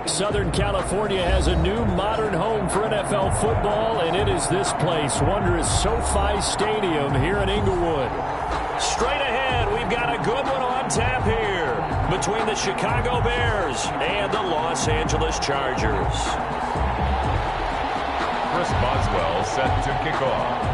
Southern California has a new modern home for NFL football, and it is this place, wondrous SoFi Stadium here in Inglewood. Straight ahead, we've got a good one on tap here between the Chicago Bears and the Los Angeles Chargers. Chris Boswell set to kick off.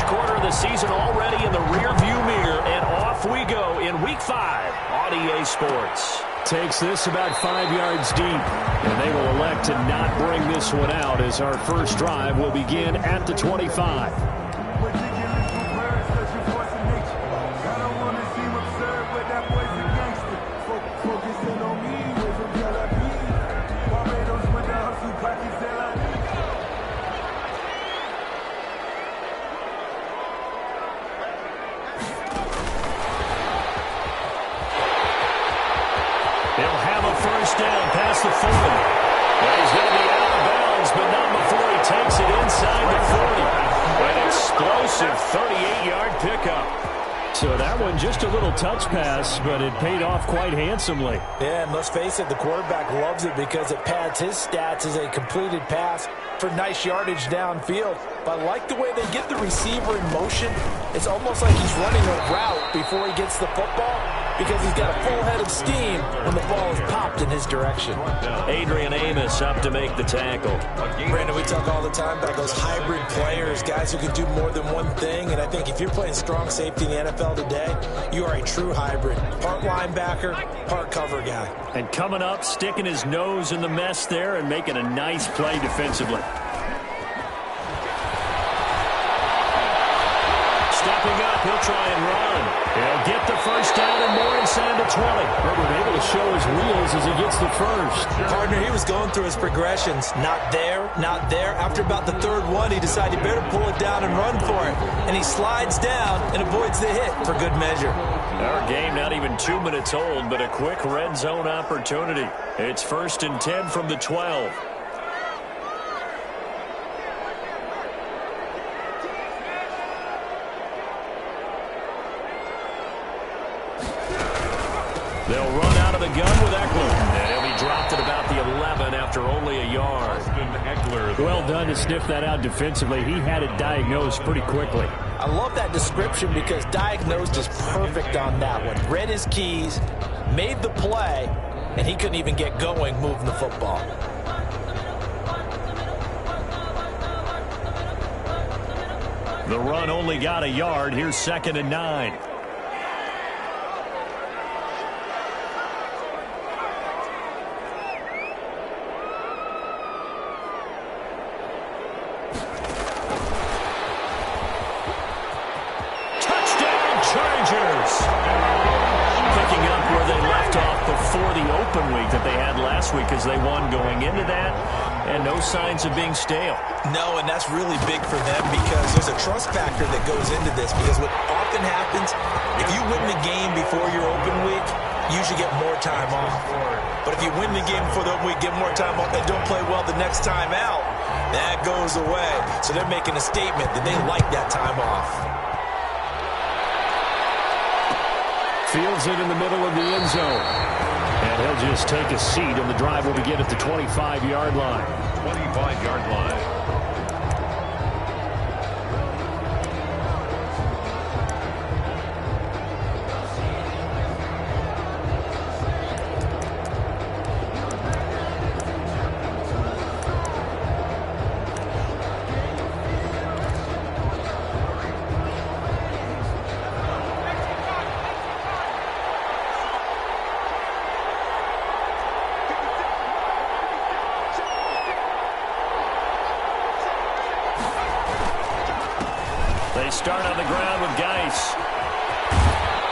Quarter of the season already in the rear-view mirror, and off we go in Week 5 on EA Sports. Takes this about 5 yards deep, and they will elect to not bring this one out as our first drive will begin at the 25. Down past the 40. Well, he's going to be out of bounds, but not before he takes it inside the 40. An explosive 38-yard pickup. So that one just a little touch pass, but it paid off quite handsomely. Yeah, and let's face it, the quarterback loves it because it pads his stats as a completed pass for nice yardage downfield. But I like the way they get the receiver in motion. It's almost like he's running a route before he gets the football, because he's got a full head of steam when the ball is popped in his direction. Adrian Amos up to make the tackle. Brandon, we talk all the time about those hybrid players, guys who can do more than one thing. And I think if you're playing strong safety in the NFL today, you are a true hybrid. Part linebacker, part cover guy. And coming up, sticking his nose in the mess there and making a nice play defensively. Stepping up, he'll try and run. He'll get the first down and more inside the 20. Herbert able to show his wheels as he gets the first. Partner, he was going through his progressions. Not there, not there. After about the third one, he decided he better pull it down and run for it. And he slides down and avoids the hit for good measure. Our game not even 2 minutes old, but a quick red zone opportunity. It's 1st and 10 from the 12. They'll run out of the gun with Eckler. And he'll be dropped at about the 11 after only a yard. Well done to sniff that out defensively. He had it diagnosed pretty quickly. I love that description because diagnosed is perfect on that one. Read his keys, made the play, and he couldn't even get going moving the football. The run only got a yard. Here's 2nd and 9. That they had last week as they won going into that, and no signs of being stale. No, and that's really big for them because there's a trust factor that goes into this, because what often happens, if you win the game before your open week, you usually get more time off. But if you win the game before the open week, get more time off, and don't play well the next time out, that goes away. So they're making a statement that they like that time off. Fields it in the middle of the end zone. And he'll just take a seat, and the drive will begin at the 25-yard line. 25-yard line. They start on the ground with Geis.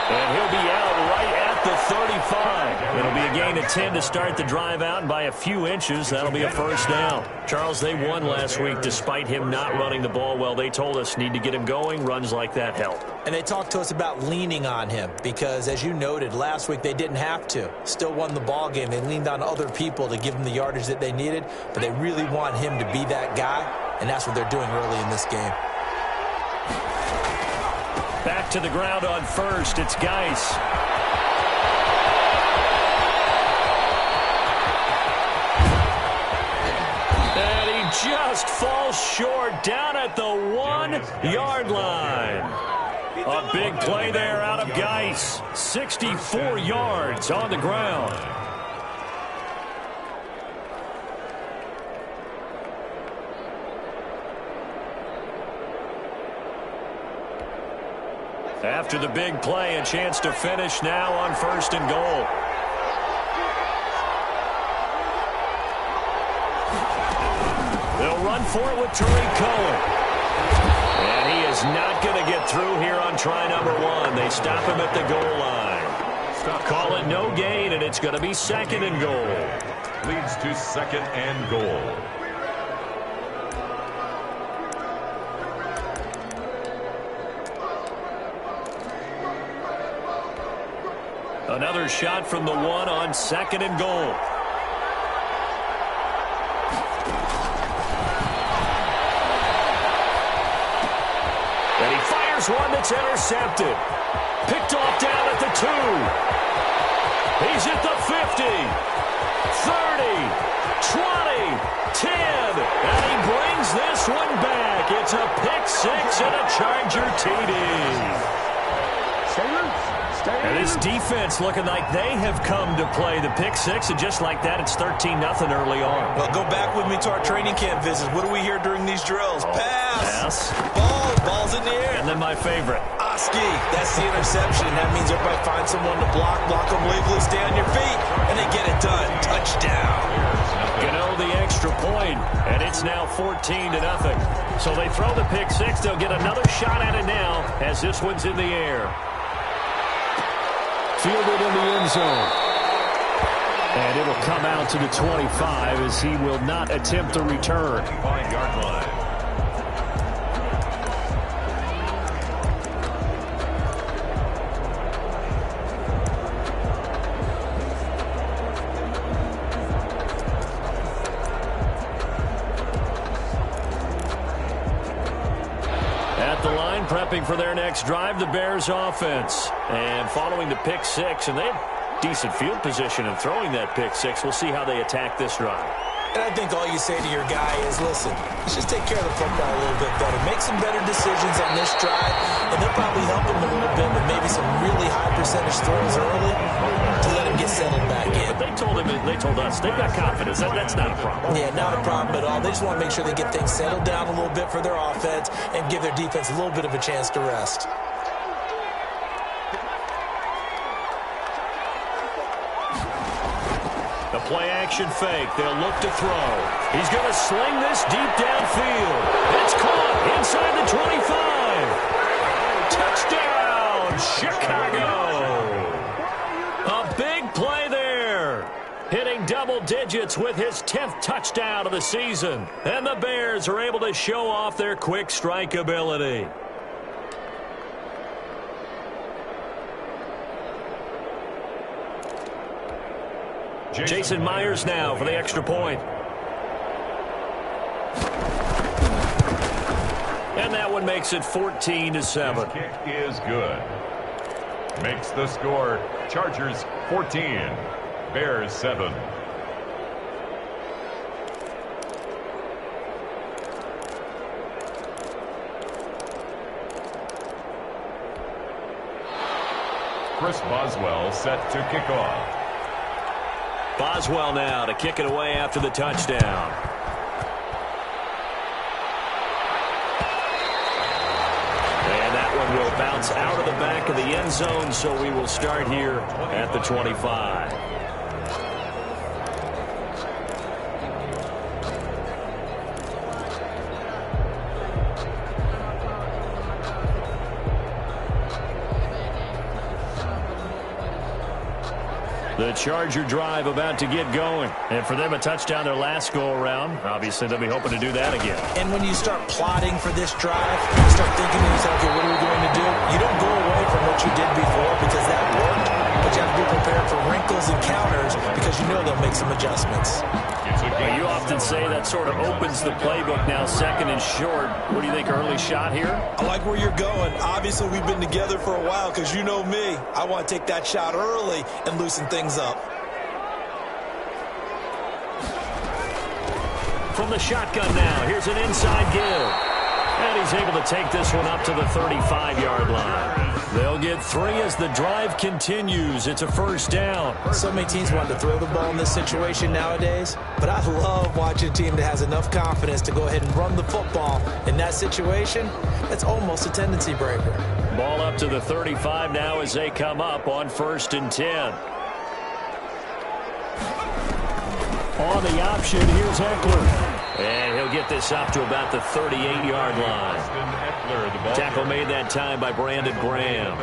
And he'll be out right at the 35. It'll be a gain of 10 to start the drive out, and by a few inches, that'll be a first down. Charles, they won last week despite him not running the ball well. They told us need to get him going. Runs like that help. And they talked to us about leaning on him because, as you noted, last week they didn't have to. Still won the ball game. They leaned on other people to give them the yardage that they needed, but they really want him to be that guy. and that's what they're doing early in this game. Back to the ground on first. It's Geis. And he just falls short down at the 1-yard line. A big play there out of Geis. 64 yards on the ground. After the big play, a chance to finish now on first and goal. They'll run for it with Tariq Cohen. And he is not going to get through here on try number 1. They stop him at the goal line. Call it no gain, and it's going to be second and goal. Leads to second and goal. Another shot from the 1 on second and goal. And he fires one that's intercepted. Picked off down at the 2. He's at the 50, 30, 20, 10. And he brings this one back. It's a pick 6 and a Charger TD. And this defense looking like they have come to play the pick 6, and just like that, it's 13-0 early on. Well, go back with me to our training camp visits. What do we hear during these drills? Pass. Ball's in the air. And then my favorite. Oski, that's the interception. That means everybody finds someone to block them legally, stay on your feet, and they get it done. Touchdown. Gano the extra point, and it's now 14-0. So they throw the pick 6. They'll get another shot at it now as this one's in the air. Fielded in the end zone. And it'll come out to the 25 as he will not attempt a return. 5-yard line. Prepping for their next drive, the Bears offense. And following the pick 6, and they have decent field position in throwing that pick 6. We'll see how they attack this drive. And I think all you say to your guy is, listen, let's just take care of the football a little bit better. Make some better decisions on this drive, and they'll probably help him a little bit with maybe some really high percentage throws early to let him get settled back in. But they told us, they've got confidence. That's not a problem. Yeah, not a problem at all. They just want to make sure they get things settled down a little bit for their offense and give their defense a little bit of a chance to rest. The play-action fake. They'll look to throw. He's going to sling this deep downfield. It's caught inside the 25. Touchdown, Chicago. A big play there. Hitting double digits with his 10th touchdown of the season. And the Bears are able to show off their quick strike ability. Jason Myers now for the extra point. And that one makes it 14-7. His kick is good. Makes the score Chargers 14, Bears 7. Chris Boswell set to kick off. Boswell now to kick it away after the touchdown. And that one will bounce out of the back of the end zone, so we will start here at the 25. The Charger drive about to get going. And for them, a touchdown their last go-around. Obviously, they'll be hoping to do that again. And when you start plotting for this drive, you start thinking to yourself, okay, what are we going to do? You don't go away from what you did before because that worked. But you have to be prepared for wrinkles and counters because you know they'll make some adjustments. Well, you often say that sort of opens the playbook now, second and short. What do you think, early shot here? I like where you're going. Obviously, we've been together for a while because you know me. I want to take that shot early and loosen things up. From the shotgun now, here's an inside give. And he's able to take this one up to the 35-yard line. They'll get 3 as the drive continues. It's a first down. So many teams want to throw the ball in this situation nowadays, but I love watching a team that has enough confidence to go ahead and run the football. In that situation, that's almost a tendency breaker. Ball up to the 35 now as they come up on 1st and 10. On the option, here's Eckler. And he'll get this up to about the 38-yard line. Tackle made that time by Brandon Graham.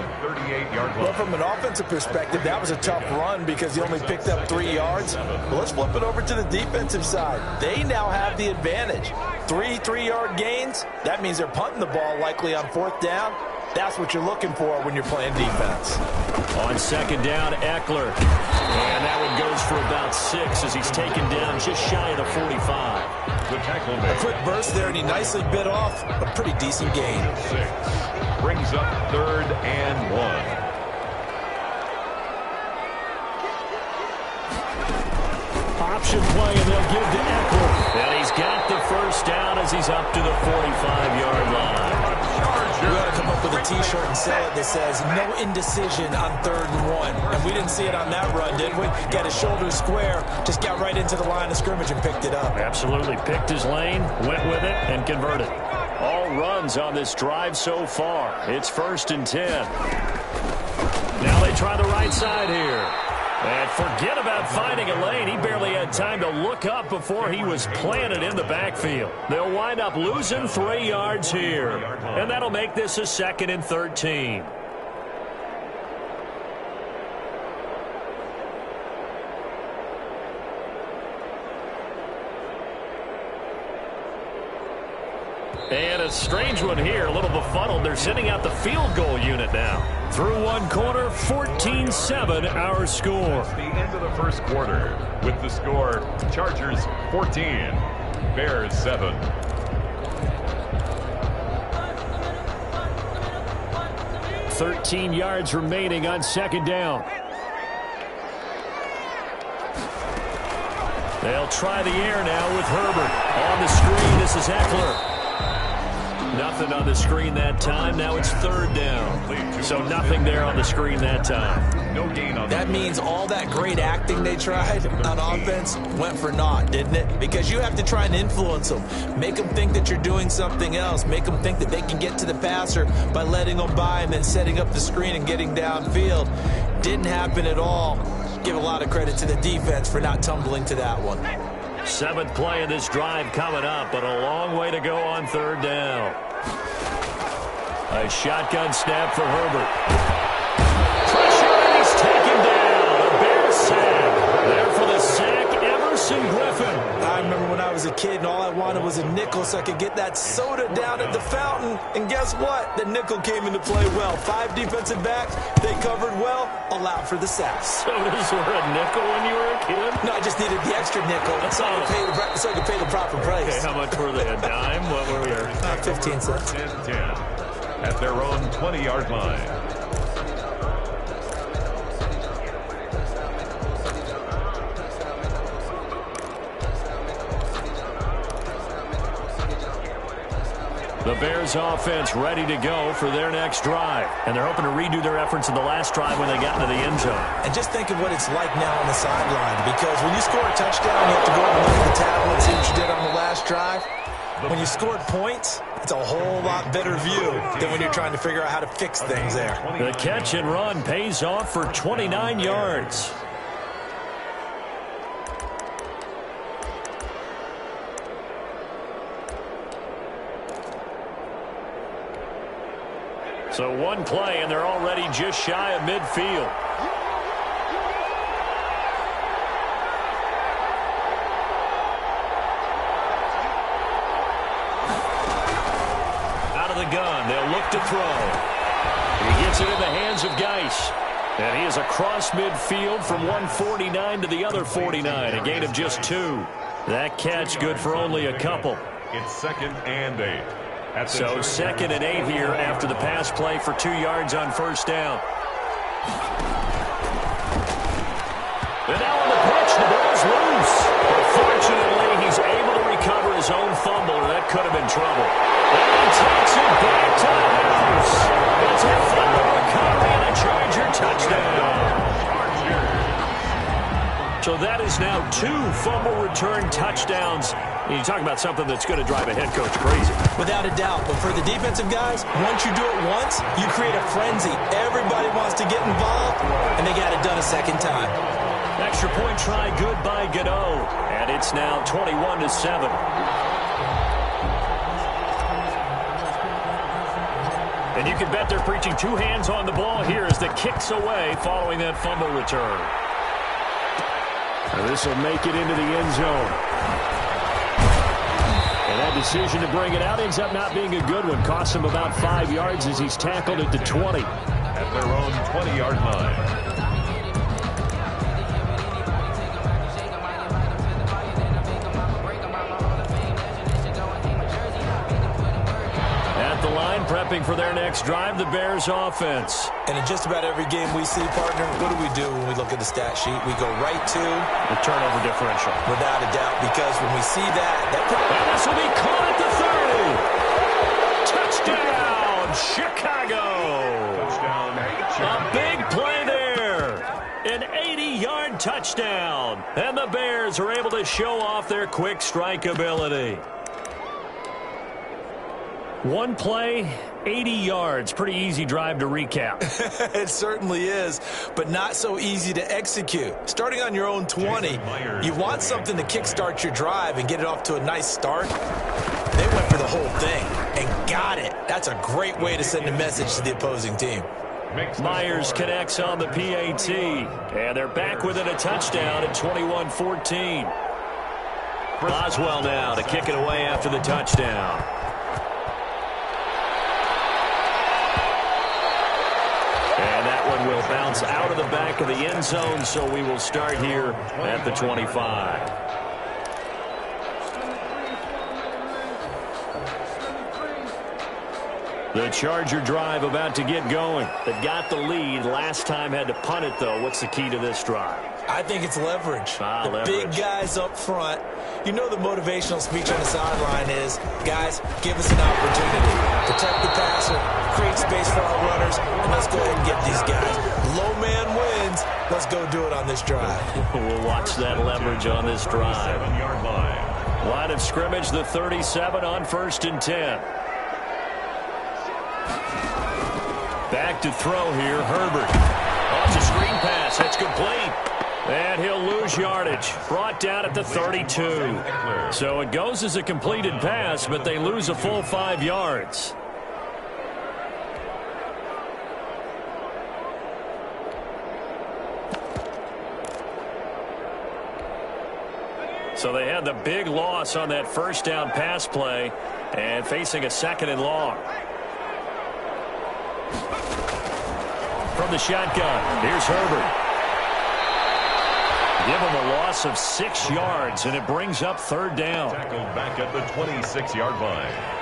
Well, from an offensive perspective, that was a tough run because he only picked up 3 yards. Well, let's flip it over to the defensive side. They now have the advantage. 3 3-yard gains. That means they're punting the ball likely on 4th down. That's what you're looking for when you're playing defense. On 2nd down, Eckler. And that one goes for about 6 as he's taken down just shy of the 45. A quick burst there, and he nicely bit off a pretty decent gain. 6 brings up 3rd and 1. Option play, and they'll give to Eckler. And he's got the first down as he's up to the 45-yard line. We ought to come up with a T-shirt and sell it that says, no indecision on 3rd and 1. And we didn't see it on that run, did we? Got his shoulders square, just got right into the line of scrimmage and picked it up. Absolutely. Picked his lane, went with it, and converted. All runs on this drive so far. It's 1st and 10. Now they try the right side here. And forget about finding a lane. He barely had time to look up before he was planted in the backfield. They'll wind up losing 3 yards here. And that'll make this a 2nd and 13. And a strange one here, a little befuddled. They're sending out the field goal unit now. Through one quarter, 14-7 our score. The end of the first quarter with the score, Chargers 14, Bears 7. $13 remaining on 2nd down. They'll try the air now with Herbert. On the screen, this is Eckler. Nothing on the screen that time. Now it's 3rd down. So nothing there on the screen that time. No gain on that. Means all that great acting they tried on offense went for naught, didn't it? Because you have to try and influence them. Make them think that you're doing something else. Make them think that they can get to the passer by letting them by and then setting up the screen and getting downfield. Didn't happen at all. Give a lot of credit to the defense for not tumbling to that one. 7th play of this drive coming up, but a long way to go on 3rd down. A shotgun snap for Herbert. Pressure, and he's taken down. A Bears sack. There for the sack, Everson Griffin. I remember when I was a kid and all I wanted was a nickel so I could get that soda down at the fountain. And guess what? The nickel came into play well. 5 defensive backs, they covered well, allowed for the sacks. Sodas were a nickel when you were a kid? No, I just needed the extra nickel so I could pay the proper price. Okay, how much were they? A dime? What were they? 15 cents. 10-10 at their own 20-yard line. The Bears offense ready to go for their next drive. And they're hoping to redo their efforts in the last drive when they got into the end zone. And just think of what it's like now on the sideline. Because when you score a touchdown, you have to go up and look at the tablet and see what you did on the last drive. When you scored points, it's a whole lot better view than when you're trying to figure out how to fix things there. The catch and run pays off for 29 yards. So one play, and they're already just shy of midfield. Out of the gun, they'll look to throw. He gets it in the hands of Geis. And he is across midfield from 149 to the other 49, a gain of just 2. That catch good for only a couple. It's 2nd and 8. So 2nd and 8 here after the pass play for 2 yards on first down. And now on the pitch, the ball's loose. But fortunately, he's able to recover his own fumble, or that could have been trouble. And he takes it back to the house. It's a fumble recovery and a Charger touchdown. So that is now 2 fumble return touchdowns. You talk about something that's going to drive a head coach crazy. Without a doubt. But for the defensive guys, once you do it once, you create a frenzy. Everybody wants to get involved, and they got it done a second time. Extra point try good by Gano. And it's now 21-7. And you can bet they're preaching 2 hands on the ball here as the kick's away following that fumble return. This will make it into the end zone. And that decision to bring it out ends up not being a good one. Costs him about 5 yards as he's tackled at the 20. At their own 20-yard line. Prepping for their next drive, the Bears offense. And in just about every game we see, partner, what do when we look at the stat sheet? We go right to the turnover differential. Without a doubt, because when we see that and this will be caught at the 30. Touchdown, Chicago. A big play there. An 80-yard touchdown. And the Bears are able to show off their quick strike ability. One play, 80 yards. Pretty easy drive to recap. It certainly is, but not so easy to execute. Starting on your own 20, you want something to kickstart your drive and get it off to a nice start. They went for the whole thing and got it. That's a great way to send a message to the opposing team. Myers connects on the PAT, and they're back within a touchdown at 21-14. Boswell now to kick it away after the touchdown. And that one will bounce out of the back of the end zone, so we will start here at the 25. The Charger drive about to get going. They got the lead. Last time had to punt it, though. What's the key to this drive? I think it's leverage. Leverage. Big guys up front. You know the motivational speech on the sideline is, guys, give us an opportunity. Protect the passer, create space for our runners, and let's go ahead and get these guys. Low man wins. Let's go do it on this drive. We'll watch that leverage on this drive. 7-yard line. Line of scrimmage, the 37 on 1st and 10. Back to throw here, Herbert. Oh, it's a screen pass. That's complete. And he'll lose yardage. Brought down at the 32. So it goes as a completed pass, but they lose a full 5 yards. So they had the big loss on that first down pass play and facing a 2nd and long. From the shotgun, here's Herbert. Give him a loss of 6 yards, and it brings up 3rd down. Tackled back at the 26-yard line.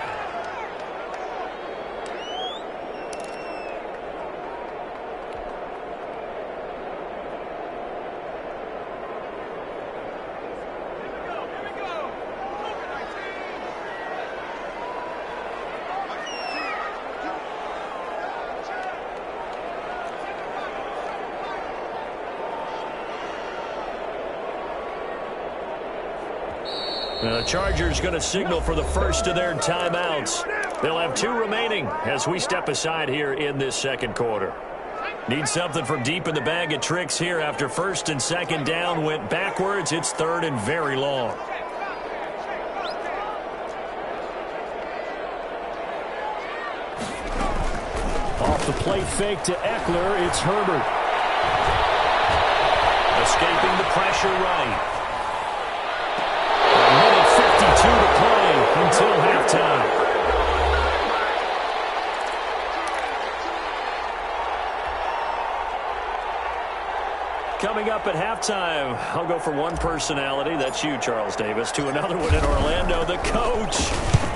The Chargers going to signal for the first of their timeouts. They'll have 2 remaining as we step aside here in this 2nd quarter. Need something from deep in the bag of tricks here after 1st and 2nd down went backwards. It's 3rd and very long. Off the play fake to Eckler, it's Herbert. Escaping the pressure right. 52 to play until halftime. Coming Coming up at halftime, I'll go from one personality, that's you, Charles Davis, to another one in Orlando, the coach.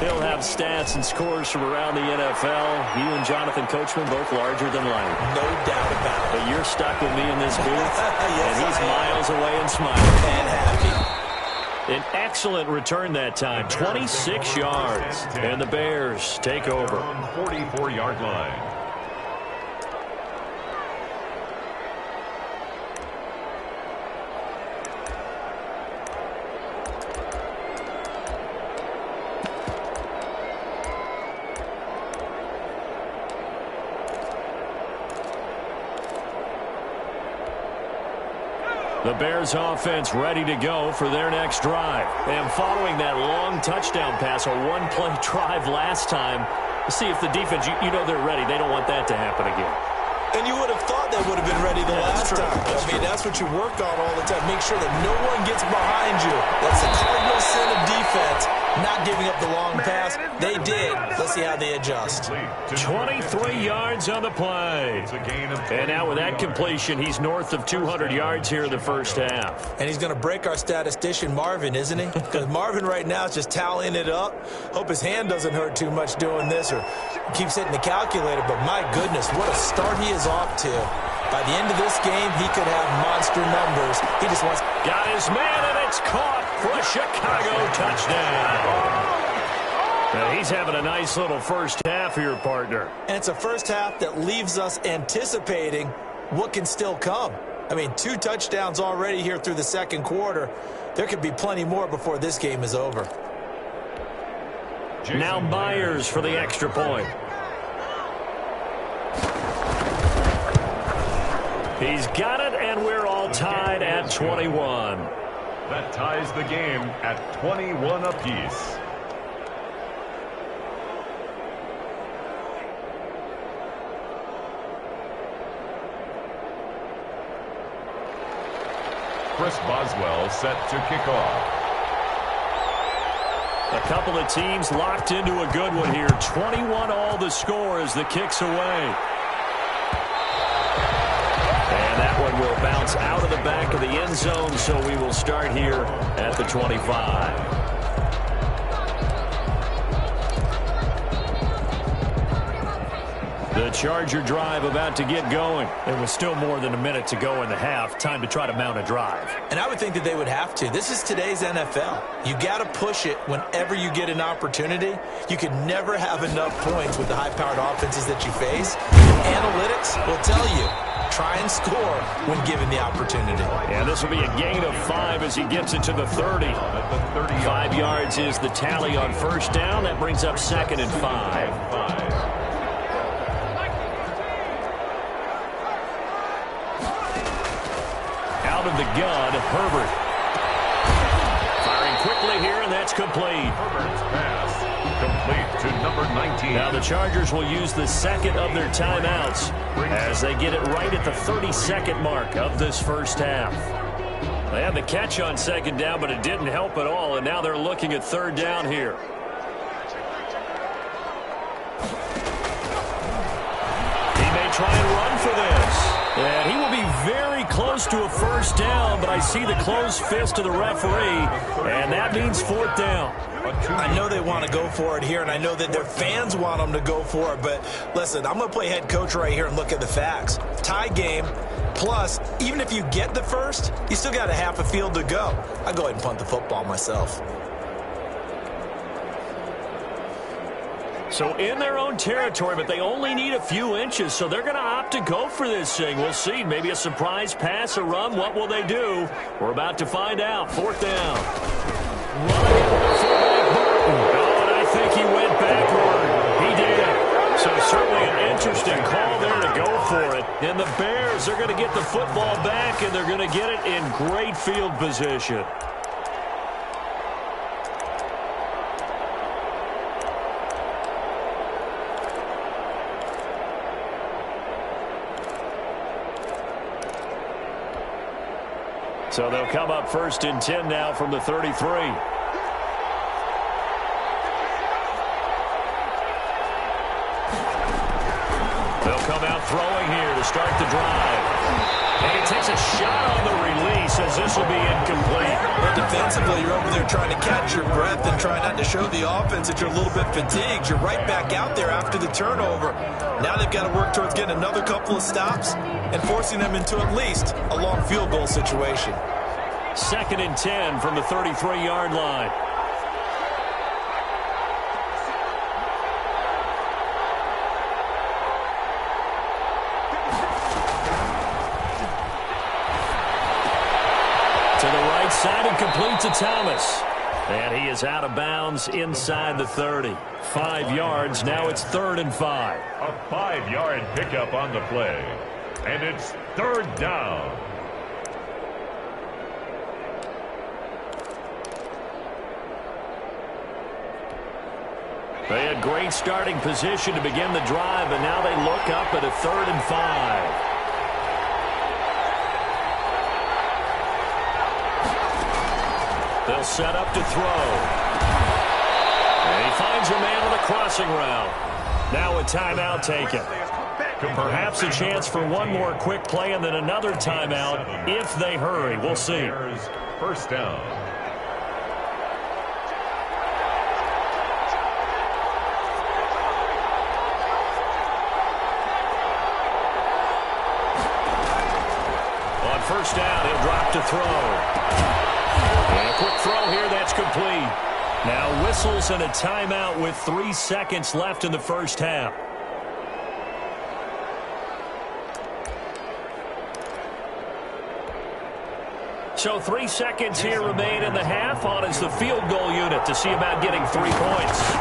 He'll have stats and scores from around the NFL. You and Jonathan Coachman both larger than life. No doubt about it. But you're stuck with me in this booth, yes, and he's miles away and smiling. And happy. An excellent return that time, 26 yards. And the Bears take over. On the 44-yard line. The Bears offense ready to go for their next drive. And following that long touchdown pass, a one-play drive last time, see if the defense, you know they're ready. They don't want that to happen again. And you would have thought they would have been ready the last time. I mean, that's what you work on all the time. Make sure that no one gets behind you. That's the cardinal sin of defense, not giving up the long pass. They did. Let's see how they adjust. 23 yards on the play. And now with that completion, he's north of 200 yards here in the first half. And he's going to break our statistician, Marvin, isn't he? Because Marvin right now is just tallying it up. Hope his hand doesn't hurt too much doing this or keeps hitting the calculator. But my goodness, what a start he is off to. By the end of this game, he could have monster numbers. He just wants... Got his man, and it's caught for a Chicago touchdown. He's having a nice little first half here, partner. And it's a first half that leaves us anticipating what can still come. I mean, 2 touchdowns already here through the second quarter. There could be plenty more before this game is over. Now Myers for the extra point. He's got it, and we're all tied at 21. That ties the game at 21 apiece. Chris Boswell set to kick off. A couple of teams locked into a good one here. 21 all the score as the kick's away. And that one will bounce out of the back of the end zone, so we will start here at the 25. The Charger drive about to get going. There was still more than a minute to go in the half. Time to try to mount a drive. And I would think that they would have to. This is today's NFL. You got to push it whenever you get an opportunity. You can never have enough points with the high-powered offenses that you face. Analytics will tell you, try and score when given the opportunity. And this will be a gain of 5 as he gets it to the 30. 5 yards is the tally on first down. That brings up 2nd and 5. Out of the gun, Herbert. Firing quickly here, and that's complete. Herbert's pass complete to number 19. Now the Chargers will use the second of their timeouts as they get it right at the 32nd mark of this first half. They had the catch on second down, but it didn't help at all, and now they're looking at third down here. He may try and run for this. And he will be very close to a first down, but I see the closed fist of the referee, and that means 4th down. I know they want to go for it here, and I know that their fans want them to go for it, but listen, I'm going to play head coach right here and look at the facts. Tie game, plus, even if you get the first, you still got a half a field to go. I'll go ahead and punt the football myself. So in their own territory, but they only need a few inches, so they're going to opt to go for this thing. We'll see. Maybe a surprise pass, a run. What will they do? We're about to find out. 4th down. Oh, and I think he went backward. He did. So certainly an interesting call there to go for it. And the Bears are going to get the football back, and they're going to get it in great field position. So they'll come up 1st and 10 now from the 33. They'll come out throwing here to start the drive. And he takes a shot on the release as this will be incomplete. Well, defensively, you're over there trying to catch your breath and try not to show the offense that you're a little bit fatigued. You're right back out there after the turnover. Now they've got to work towards getting another couple of stops and forcing them into at least a long field goal situation. 2nd and 10 from the 33-yard line. To the right side and complete to Thomas. And he is out of bounds inside the 30. 5 yards. Now it's 3rd and 5. A 5-yard pickup on the play. And it's 3rd down. They had great starting position to begin the drive, and now they look up at a 3rd and 5. They'll set up to throw. And he finds a man on the crossing route. Now a timeout taken. Perhaps a chance for one more quick play and then another timeout if they hurry. We'll see. 1st down. On 1st down, he'll drop to throw. And a quick throw here, that's complete. Now whistles and a timeout with 3 seconds left in the 1st half. So 3 seconds here remain in the half. On is the field goal unit to see about getting 3 points.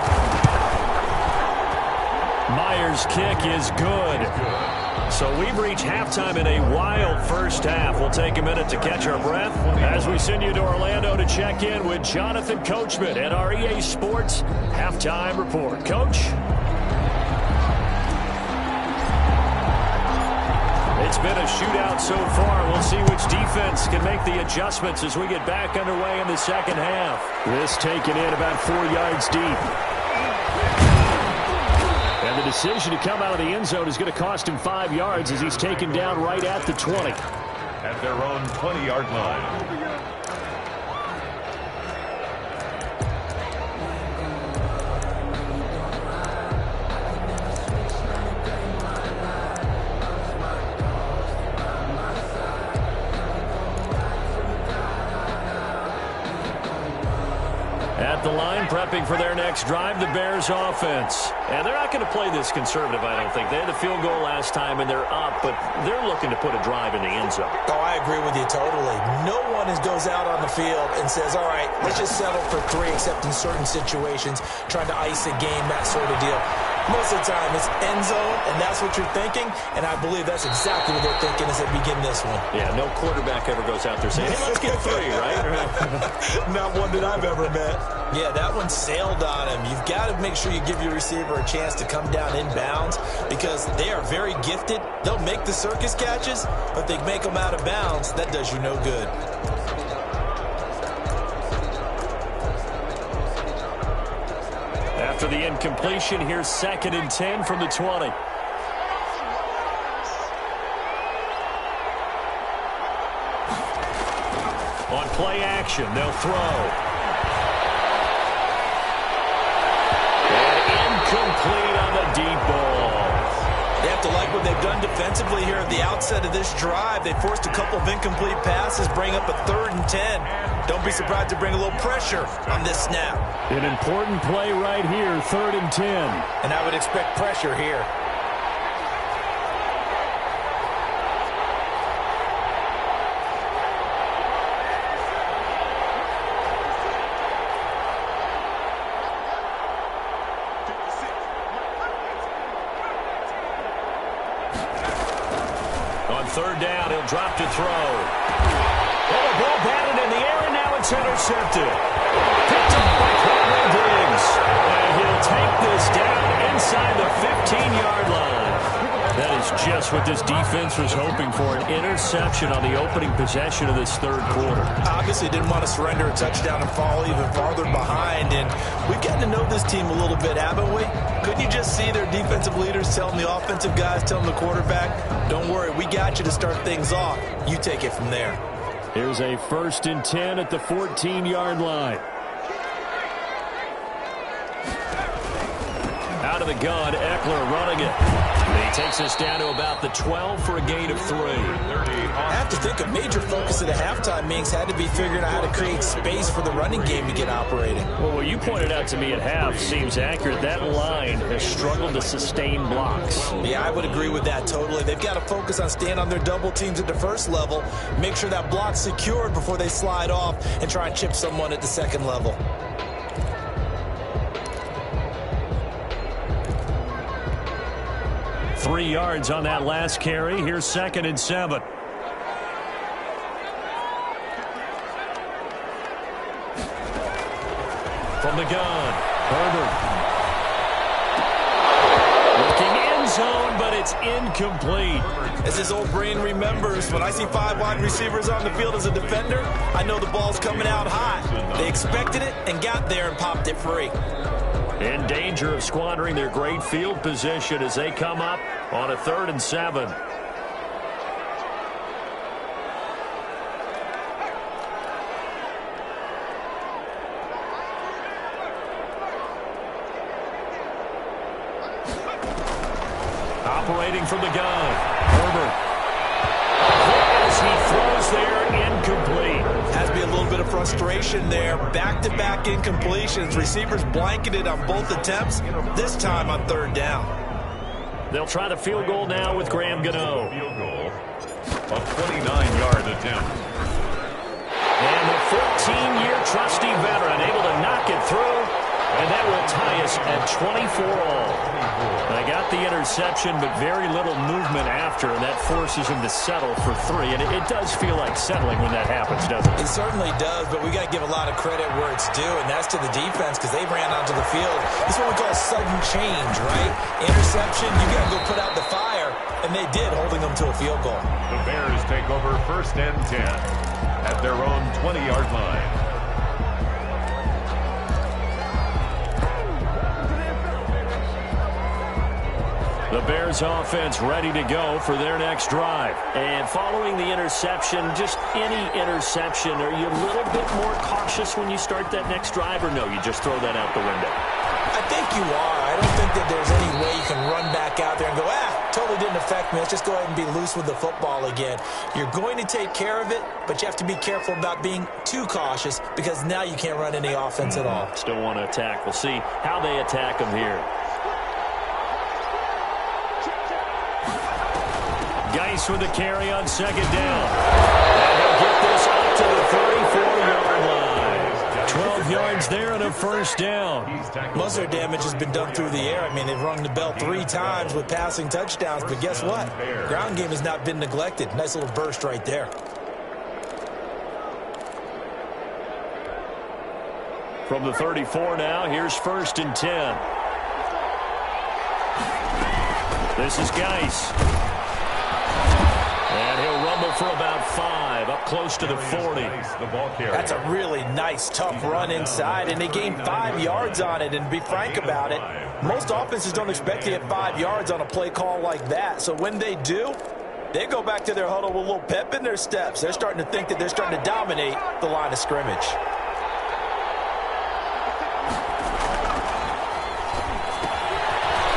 Myers' kick is good. So we've reached halftime in a wild 1st half. We'll take a minute to catch our breath as we send you to Orlando to check in with Jonathan Coachman at our EA Sports Halftime Report. Coach? It's been a shootout so far. We'll see which defense can make the adjustments as we get back underway in the 2nd half. This taken in about 4 yards deep. And the decision to come out of the end zone is going to cost him 5 yards as he's taken down right at the 20. At their own 20-yard line. At the line, prepping for their next drive, the Bears offense. And they're not going to play this conservative, I don't think. They had the field goal last time, and they're up, but they're looking to put a drive in the end zone. Oh, I agree with you totally. No one goes out on the field and says, all right, let's just settle for 3, except in certain situations, trying to ice a game, that sort of deal. Most of the time, it's end zone, and that's what you're thinking, and I believe that's exactly what they're thinking as they begin this one. Yeah, no quarterback ever goes out there saying, hey, let's get 3, right? Not one that I've ever met. Yeah, that one sailed on him. You've got to make sure you give your receiver a chance to come down inbounds because they are very gifted. They'll make the circus catches, but they make them out of bounds. That does you no good. After the incompletion, here's 2nd and 10 from the 20. On play action, they'll throw. And incomplete on the deep ball. They have to like what they've done defensively here at the outset of this drive. They forced a couple of incomplete passes, bring up a 3rd and 10. Don't be surprised to bring a little pressure on this snap. An important play right here, 3rd and 10. And I would expect pressure here. On 3rd down, he'll drop to throw. Oh, a ball batted in the air, and now it's intercepted. Picked up by Quavo Diggs. And he'll take this down inside the 15-yard line. That is just just what this defense was hoping for, an interception on the opening possession of this third quarter. Obviously didn't want to surrender a touchdown and fall even farther behind, and we've gotten to know this team a little bit, haven't we? Couldn't you just see their defensive leaders telling the offensive guys, telling the quarterback, don't worry, we got you to start things off. You take it from there. Here's a 1st and 10 at the 14-yard line. Out of the gun, Eckler running it. He takes us down to about the 12 for a gain of 3. I have to think a major focus of the halftime meetings had to be figuring out how to create space for the running game to get operating. Well, what you pointed out to me at half seems accurate. That line has struggled to sustain blocks. Yeah, I would agree with that totally. They've got to focus on staying on their double teams at the first level, make sure that block's secured before they slide off and try and chip someone at the second level. Three yards on that last carry. Here's 2nd and 7. From the gun, Herbert. Looking end zone, but it's incomplete. As his old brain remembers, when I see 5 wide receivers on the field as a defender, I know the ball's coming out high. They expected it and got there and popped it free. In danger of squandering their great field position as they come up on a 3rd and 7. Operating from the gun, Herbert. As he throws there, incomplete. Has to be a little bit of frustration there. Back-to-back incompletions. Receivers blanketed on both attempts, this time on 3rd down. They'll try the field goal now with Graham Gano. Field goal, a 29-yard attempt. And the 14-year trusty veteran able to knock it through, and that will tie us at 24 all. They got the interception, but very little movement after, and that forces him to settle for 3. And it does feel like settling when that happens, doesn't it? It certainly does, but we got to give a lot of credit where it's due, and that's to the defense because they ran onto the field. This is what we call sudden change, right? Interception, you got to go put out the fire, and they did, holding them to a field goal. The Bears take over 1st and 10 at their own 20-yard line. The Bears offense ready to go for their next drive. And following the interception, just any interception, are you a little bit more cautious when you start that next drive, or no, you just throw that out the window? I think you are. I don't think that there's any way you can run back out there and go, totally didn't affect me. Let's just go ahead and be loose with the football again. You're going to take care of it, but you have to be careful about being too cautious because now you can't run any offense at all. Still want to attack. We'll see how they attack them here. Geis with the carry on 2nd down. And he'll get this up to the 34-yard line. 12 yards there and a 1st down. Most of their damage has been done through the air. I mean, they've rung the bell 3 times with passing touchdowns, but guess what? Ground game has not been neglected. Nice little burst right there. From the 34 now, here's 1st and 10. This is Geis. And he'll rumble for about 5, up close to the 40. That's a really nice, tough run inside, and they gained 5 yards on it. And to be frank about it, most offenses don't expect to get 5 yards on a play call like that. So when they do, they go back to their huddle with a little pep in their steps. They're starting to think that they're starting to dominate the line of scrimmage.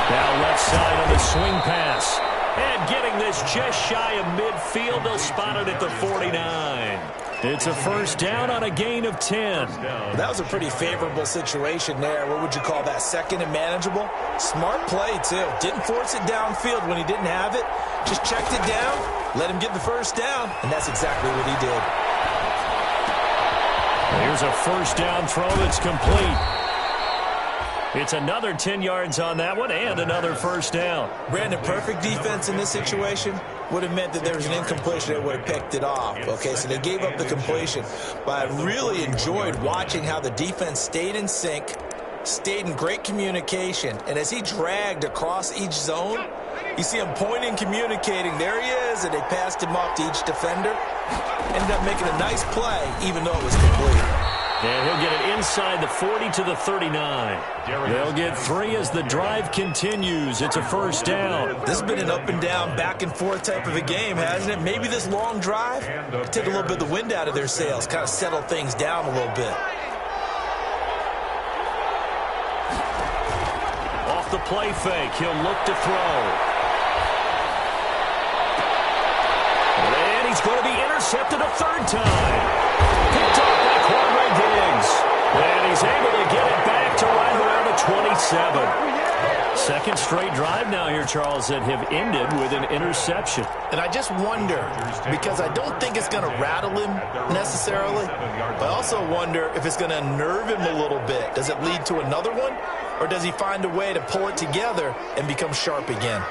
Now left side on the swing pass. And getting this just shy of midfield, they'll spot it at the 49. It's a 1st down on a gain of 10. That was a pretty favorable situation there. What would you call that? 2nd and manageable? Smart play, too. Didn't force it downfield when he didn't have it. Just checked it down, let him get the 1st down, and that's exactly what he did. Here's a 1st down throw that's complete. It's another 10 yards on that one and another 1st down. Brandon, perfect defense in this situation would have meant that there was an incompletion that would have picked it off. Okay, so they gave up the completion. But I really enjoyed watching how the defense stayed in sync, stayed in great communication, and as he dragged across each zone, You see him pointing, communicating. There he is, and they passed him off to each defender. Ended up making a nice play, even though it was complete. And he'll get it inside the 40 to the 39. They'll get 3 as the drive continues. It's a first down. This has been an up and down, back and forth type of a game, hasn't it? Maybe this long drive could take a little bit of the wind out of their sails, kind of settle things down a little bit. Off the play fake, he'll look to throw. And he's going to be intercepted a third time. Picked off by Quandre Diggs. And he's able to get it back to right around the 27. Second straight drive now here, Charles, that have ended with an interception. And I just wonder, because I don't think it's going to rattle him necessarily, but I also wonder if it's going to unnerve him a little bit. Does it lead to another one, or does he find a way to pull it together and become sharp again?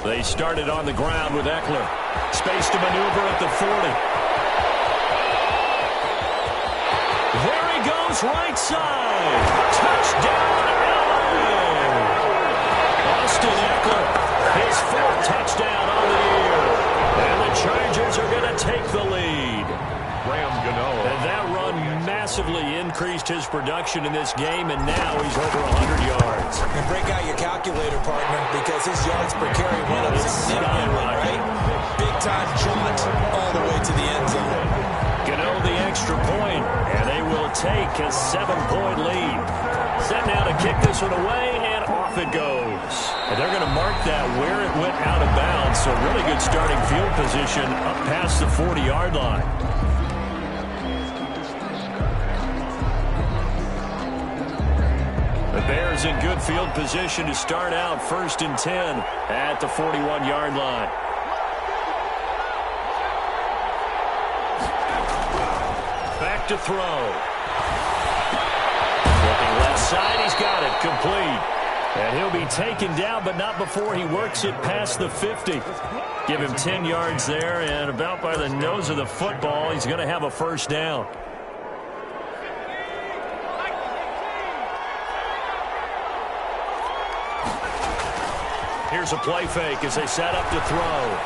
They started on the ground with Eckler. Space to maneuver at the 40. There he goes, right side. Touchdown, LA. Austin Eckler, his 4th touchdown on the year. And the Chargers are going to take the lead. And that run massively increased his production in this game, and now he's over 100 yards. And break out your calculator, partner, because his yards per carry went up significantly, right? Big-time jaunt all the way to the end zone. Gano the extra point, and they will take a 7-point lead. Set now to kick this one away, and off it goes. And they're going to mark that where it went out of bounds, so really good starting field position up past the 40-yard line. The Bears in good field position to start out 1st and 10 at the 41-yard line. Back to throw. Looking left side, he's got it, complete. And he'll be taken down, but not before he works it past the 50. Give him 10 yards there, and about by the nose of the football, he's going to have a first down. Here's a play fake as they set up to throw.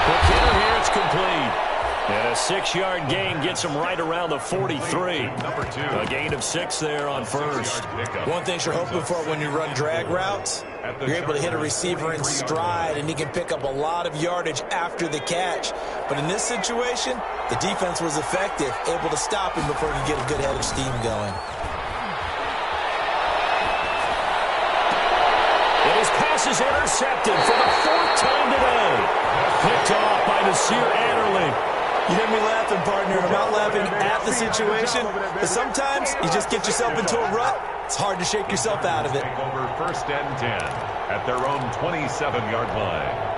Quick hitter here, it's complete. And a 6-yard gain gets him right around the 43. A gain of 6 there on first. One thing you're hoping for when you run drag routes, you're able to hit a receiver in stride, and he can pick up a lot of yardage after the catch. But in this situation, the defense was effective, able to stop him before he could get a good head of steam going. Is intercepted for the 4th time today. Picked off by Nasir Adderley. You hear me laughing, partner. I'm not laughing at the situation, but sometimes you just get yourself into a rut. It's hard to shake yourself out of it. Over 1st and 10 at their own 27-yard line.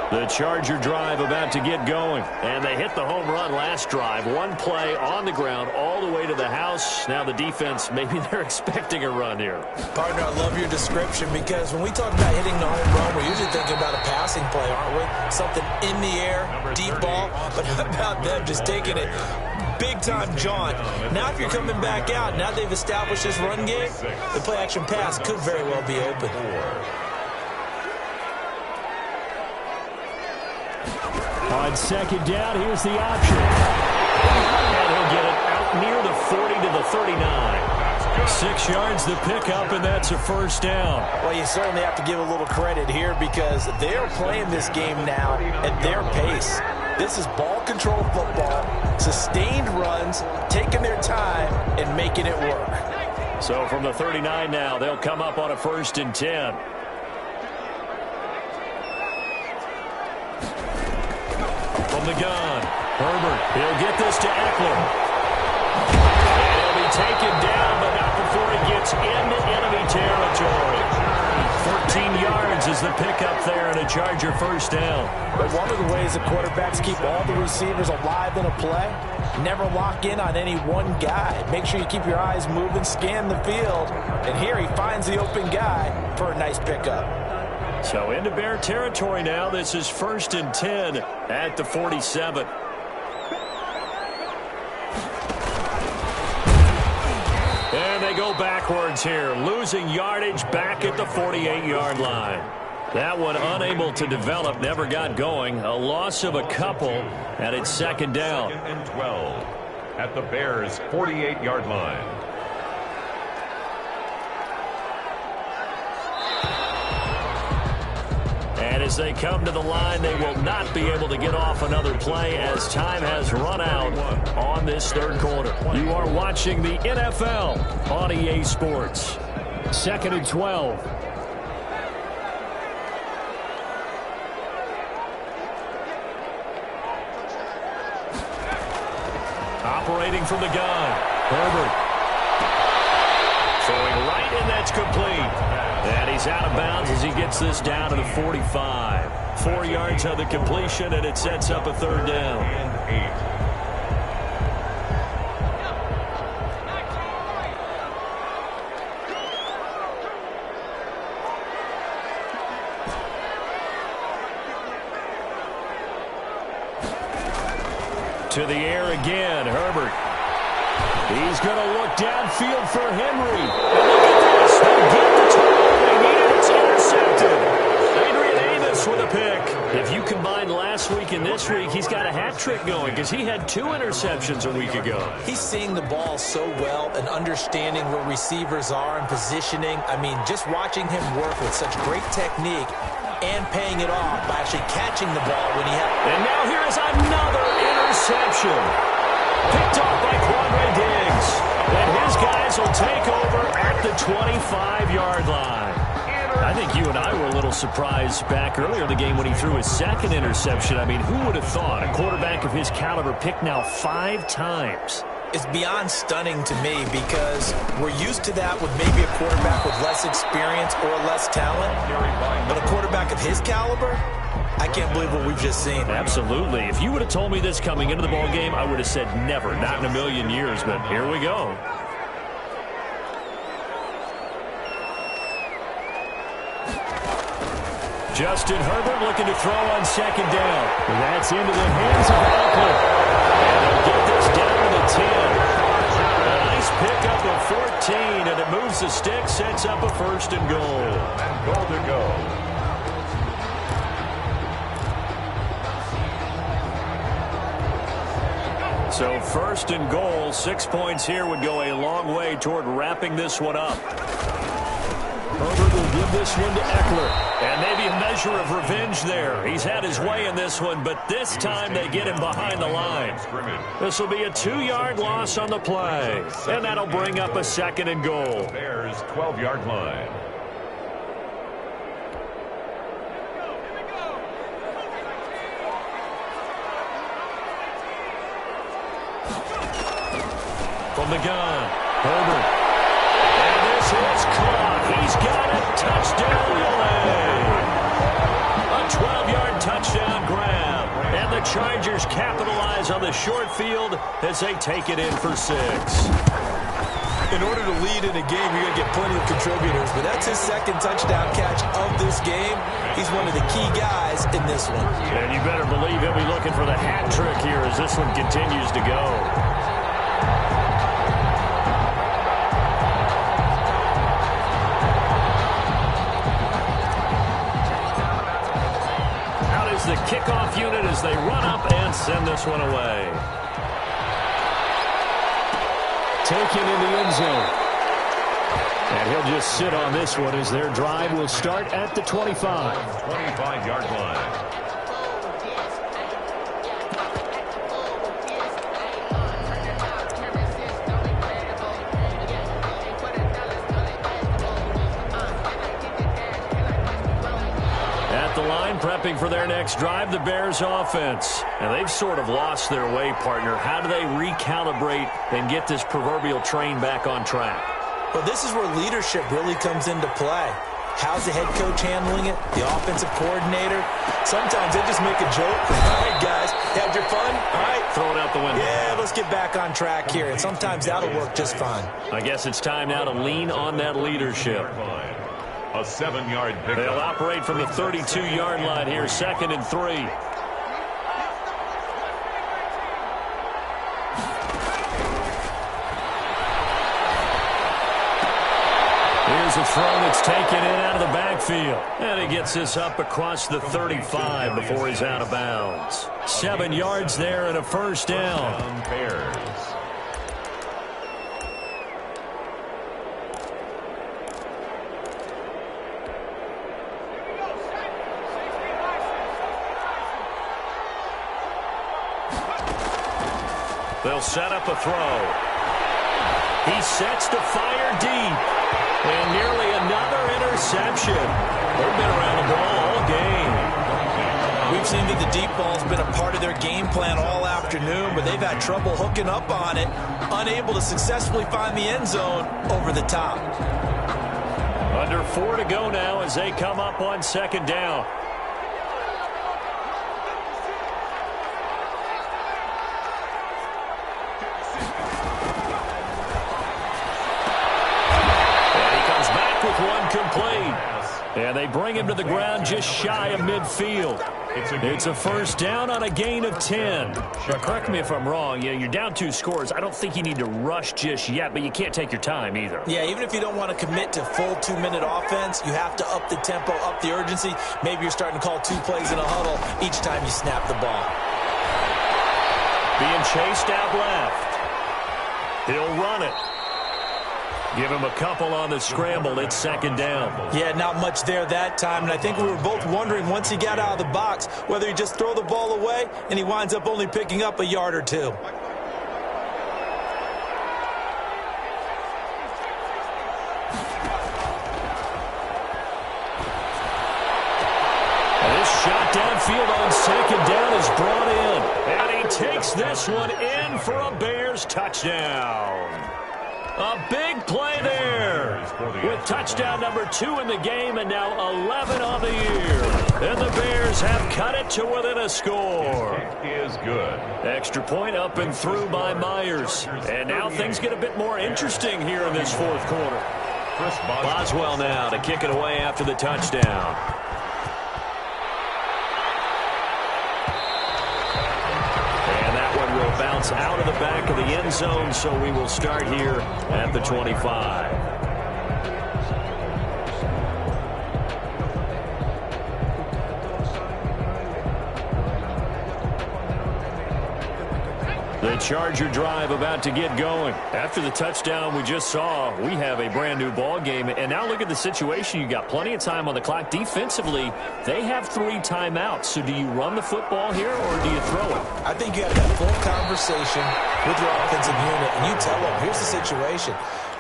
The Charger drive about to get going, and they hit the home run last drive. One play on the ground all the way to the house. Now the defense, maybe they're expecting a run here. Partner, I love your description, because when we talk about hitting the home run, we're usually thinking about a passing play, aren't we? Something in the air, deep ball, but how about them just taking it big-time jaunt? Now if you're coming back out, now they've established this run game, the play-action pass could very well be open. On 2nd down, here's the option. And he'll get it out near the 40 to the 39. 6 yards the pickup, and that's a first down. Well, you certainly have to give a little credit here, because they're playing this game now at their pace. This is ball control football, sustained runs, taking their time and making it work. So from the 39 now, they'll come up on a 1st and 10. From the gun, Herbert, he'll get this to Eckler. And he'll be taken down, but not before he gets into enemy territory. 14 yards is the pickup there, and a Charger first down. But one of the ways the quarterbacks keep all the receivers alive in a play, never lock in on any one guy. Make sure you keep your eyes moving, scan the field, and here he finds the open guy for a nice pickup. So into Bear territory now. This is 1st and 10 at the 47. go backwards here, losing yardage back at the 48-yard line. That one unable to develop, never got going. A loss of a couple, and it's second down. 2nd and 12 at the Bears' 48-yard line. And as they come to the line, they will not be able to get off another play as time has run out on this third quarter. You are watching the NFL on EA Sports. 2nd and 12. Operating from the gun, Herbert. Throwing right, and that's complete. And he's out of bounds as he gets this down to the 45. 4 yards on the completion, and it sets up a third down. And 8. To the air again, Herbert. He's going to look downfield for Henry. And look at this. They get the touchdown they needed. It's intercepted. Adrian Amos with a pick. If you combine last week and this week, he's got a hat trick going because he had 2 interceptions a week ago. He's seeing the ball so well and understanding where receivers are and positioning. I mean, just watching him work with such great technique and paying it off by actually catching the ball when he had. And now here is another interception. Picked off by Quandre Diggs. And his guys will take over at the 25-yard line. I think you and I were a little surprised back earlier in the game when he threw his 2nd interception. I mean, who would have thought a quarterback of his caliber picked now 5 times? It's beyond stunning to me because we're used to that with maybe a quarterback with less experience or less talent. But a quarterback of his caliber, I can't believe what we've just seen. Absolutely. If you would have told me this coming into the ball game, I would have said never, not in a million years. But here we go. Justin Herbert looking to throw on 2nd down. That's into the hands of Eckler. And they'll get this down to the 10. A nice pickup of 14, and it moves the stick, sets up a 1st and goal. And goal to go. So 1st and goal, 6 points here would go a long way toward wrapping this one up. Herbert will give this one to Eckler. And maybe a measure of revenge there. He's had his way in this one, but this time they get him behind the line. This will be a 2-yard loss on the play. And that'll bring up a 2nd and goal. Bears 12-yard line. From the gun, Herbert. And this is caught. He's got a touchdown delay. A 12-yard touchdown grab. And the Chargers capitalize on the short field as they take it in for 6. In order to lead in a game, you're going to get plenty of contributors, but that's his 2nd touchdown catch of this game. He's one of the key guys in this one. And you better believe he'll be looking for the hat trick here as this one continues to go. The kickoff unit as they run up and send this one away. Taken in the end zone. And he'll just sit on this one as their drive will start at the 25. 25-yard line. Prepping for their next drive, the Bears offense. And they've sort of lost their way, partner. How do they recalibrate and get this proverbial train back on track? Well, this is where leadership really comes into play. How's the head coach handling it? The offensive coordinator? Sometimes they just make a joke. All right, guys, had your fun? All right. Throw it out the window. Yeah, let's get back on track here. And sometimes that'll work just fine. I guess it's time now to lean on that leadership. A 7-yard pickup. They'll operate from the 32-yard line here, 2nd and 3. throw that's taken in out of the backfield. And he gets this up across the 35 before he's out of bounds. 7 yards there and a first down. Bears. They'll set up a throw. He sets to fire deep. And nearly another interception. They've been around the ball all game. We've seen that the deep ball's been a part of their game plan all afternoon, but they've had trouble hooking up on it, unable to successfully find the end zone over the top. Under 4 to go now as they come up on second down. Complete. And they bring him to the ground just shy of midfield. It's a first down on a gain of 10. Now, correct me if I'm wrong. Yeah, you're down 2 scores. I don't think you need to rush just yet, but you can't take your time either. Yeah, even if you don't want to commit to full 2-minute offense, you have to up the tempo, up the urgency. Maybe you're starting to call 2 plays in a huddle each time you snap the ball. Being chased out left. He'll run it. Give him a couple on the scramble. It's second down. Yeah, not much there that time. And I think we were both wondering once he got out of the box whether he just throw the ball away and he winds up only picking up a yard or 2. And this shot downfield on second down is brought in. And he takes this one in for a Bears touchdown. A big play there with touchdown number 2 in the game and now 11 on the year. And the Bears have cut it to within a score. Is good. Extra point up and through by Myers. And now things get a bit more interesting here in this fourth quarter. Boswell now to kick it away after the touchdown. Bounce out of the back of the end zone, so we will start here at the 25. The Charger drive about to get going. After the touchdown we just saw, we have a brand new ball game. And now look at the situation. You got plenty of time on the clock. Defensively, they have 3 timeouts. So do you run the football here or do you throw it? I think you have to have full conversation with your offensive unit, and you tell them, here's the situation.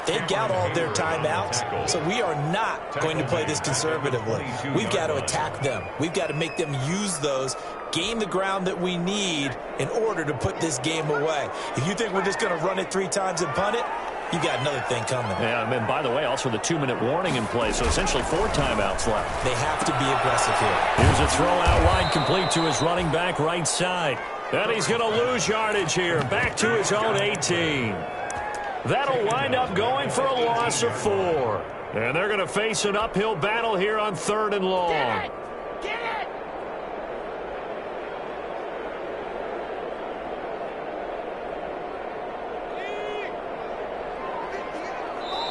They've got all their timeouts, so we are not going to play this conservatively. We've got to attack them. We've got to make them use those, gain the ground that we need in order to put this game away. If you think we're just going to run it 3 times and punt it, you got another thing coming. Yeah, and by the way, also the 2-minute warning in play, so essentially 4 timeouts left. They have to be aggressive here. Here's a throw out wide, complete to his running back right side. And he's going to lose yardage here, back to his own 18. That'll wind up going for a loss of 4. And they're going to face an uphill battle here on 3rd and long. Get it! Get it!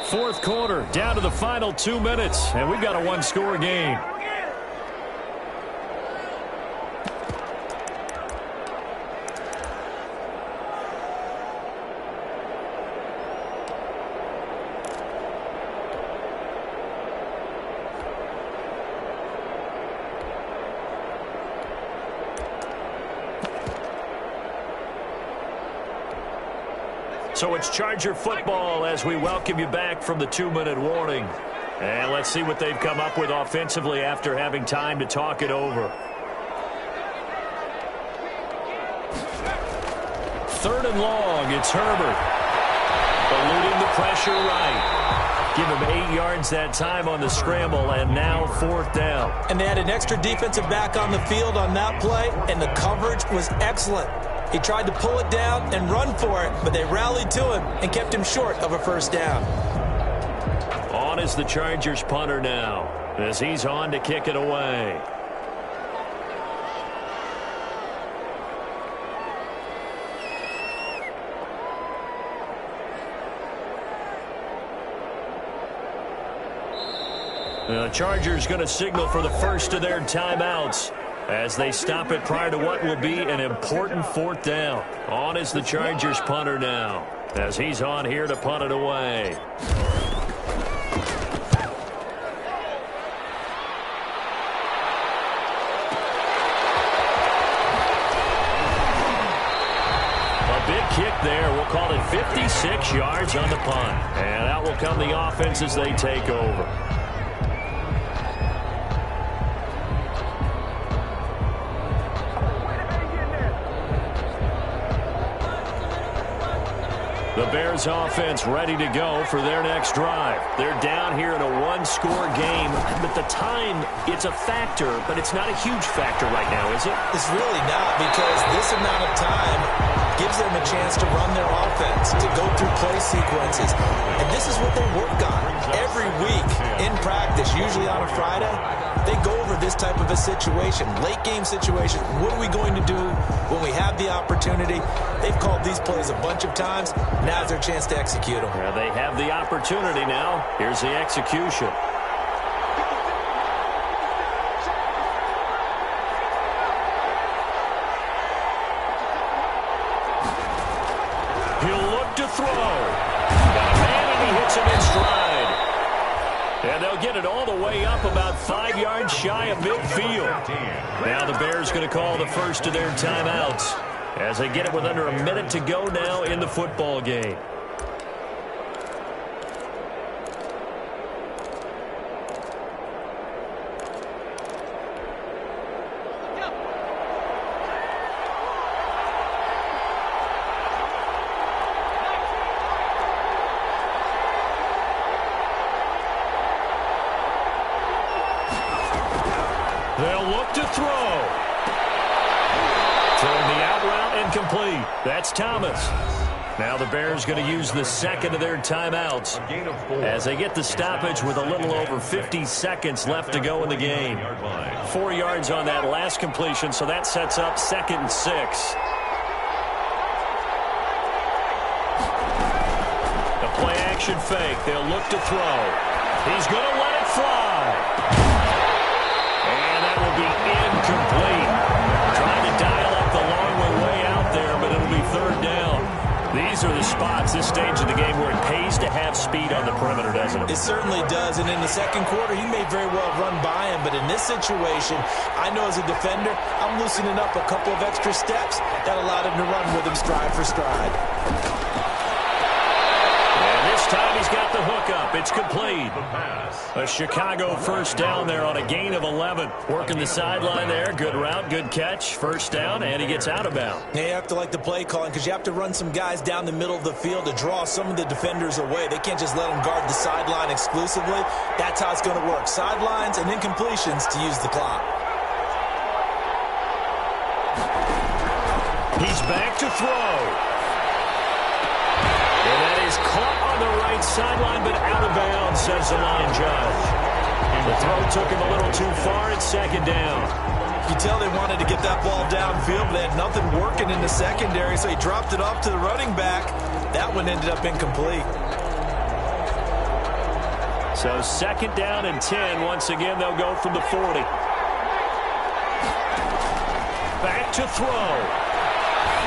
Fourth quarter, down to the final 2 minutes, and we've got a 1-score game. So it's Charger football as we welcome you back from the 2-minute warning. And let's see what they've come up with offensively after having time to talk it over. 3rd and long, it's Herbert. Eluding the pressure right. Give him 8 yards that time on the scramble, and now 4th down. And they had an extra defensive back on the field on that play, and the coverage was excellent. He tried to pull it down and run for it, but they rallied to him and kept him short of a first down. On is the Chargers punter now, as he's on to kick it away. The Chargers going to signal for the first of their timeouts as they stop it prior to what will be an important fourth down. On is the Chargers punter now, as he's on here to punt it away. Kick there. We'll call it 56 yards on the punt. And out will come the offense as they take over. The Bears offense ready to go for their next drive. They're down here in a one-score game. But the time, it's a factor, but it's not a huge factor right now, is it? It's really not, because this amount of time gives them a chance to run their offense, to go through play sequences. And this is what they work on every week in practice, usually on a Friday. They go over this type of a situation, late game situation. What are we going to do when we have the opportunity? They've called these plays a bunch of times. Now's their chance to execute them. Yeah, they have the opportunity now. Here's the execution. He'll look to throw. Got a man, and he hits him in stride. And they'll get it all the way up about 5 yards shy of midfield. Now the Bears going to call the first of their timeouts as they get it with under a minute to go now in the football game. They'll look to throw. Throwing the out route incomplete. That's Thomas. Now the Bears going to use the second of their timeouts as they get the stoppage with a little over 50 seconds left to go in the game. 4 yards on that last completion, so that sets up 2nd and 6. The play action fake. They'll look to throw. He's going to let it fly. And that will be incomplete. Trying to dial up the long way out there, but it'll be 3rd down. These are the spots, this stage of the game, where it pays to have speed on the perimeter, doesn't it? It certainly does, and in the second quarter, he may very well run by him, but in this situation, I know as a defender, I'm loosening up a couple of extra steps that allowed him to run with him stride for stride. Time he's got the hookup. It's complete. A Chicago first down there on a gain of 11. Working the sideline there. Good route, good catch. First down, and he gets out of bounds. You have to like the play calling because you have to run some guys down the middle of the field to draw some of the defenders away. They can't just let them guard the sideline exclusively. That's how it's going to work. Sidelines and incompletions to use the clock. He's back to throw. And that is caught on the right sideline, but out of bounds, says the line judge. The throw took him a little too far. It's 2nd down. You tell they wanted to get that ball downfield, but they had nothing working in the secondary, so he dropped it off to the running back. That one ended up incomplete. So 2nd down and 10. Once again, they'll go from the 40. Back to throw.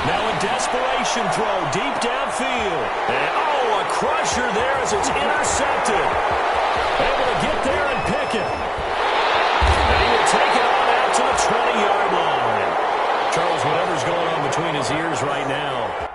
Now a desperation throw deep downfield. And, a crusher there as it's intercepted. Able to get there and pick it. And he will take it on out to the 20-yard line. Charles, whatever's going on between his ears right now.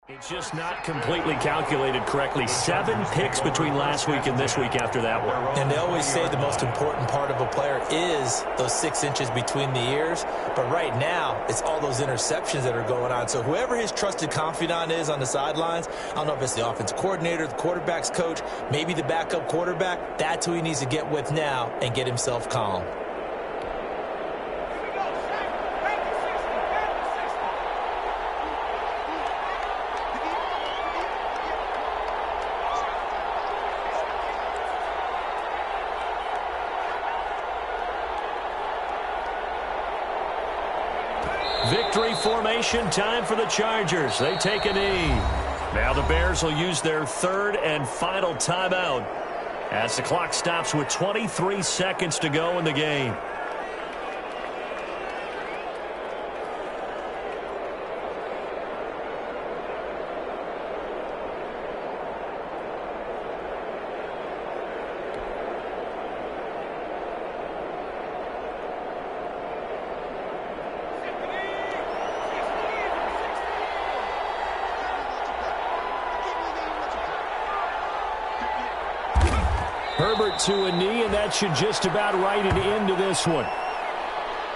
It's just not completely calculated correctly. 7 picks between last week and this week after that one. And they always say the most important part of a player is those 6 inches between the ears. But right now, it's all those interceptions that are going on. So whoever his trusted confidant is on the sidelines, I don't know if it's the offensive coordinator, the quarterback's coach, maybe the backup quarterback, that's who he needs to get with now and get himself calm. Victory formation time for the Chargers. They take a knee. Now the Bears will use their 3rd and final timeout as the clock stops with 23 seconds to go in the game. Herbert to a knee, and that should just about write it into this one.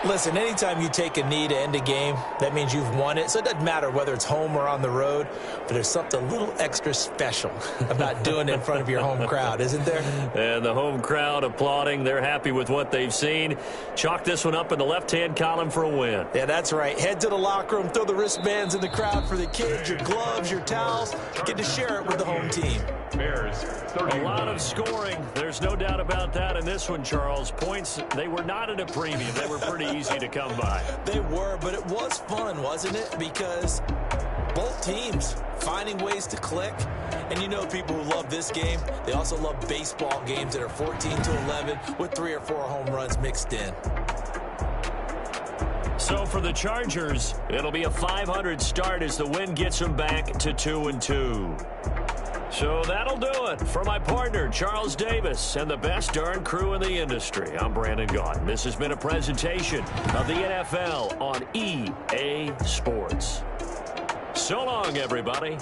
Listen, anytime you take a knee to end a game, that means you've won it. So it doesn't matter whether it's home or on the road, but there's something a little extra special about doing it in front of your home crowd, isn't there? And the home crowd applauding. They're happy with what they've seen. Chalk this one up in the left-hand column for a win. Yeah, that's right. Head to the locker room, throw the wristbands in the crowd for the kids, your gloves, your towels. Get to share it with the home team. Bears, 31. A lot of scoring. There's no doubt about that in this one, Charles. Points, they were not at a premium. They were pretty easy to come by. They were, but it was fun, wasn't it? Because both teams finding ways to click. And you know people who love this game, they also love baseball games that are 14-11 with 3 or 4 home runs mixed in. So for the Chargers, it'll be a 500 start as the win gets them back to 2-2. So that'll do it for my partner, Charles Davis, and the best darn crew in the industry. I'm Brandon Gaudin. This has been a presentation of the NFL on EA Sports. So long, everybody.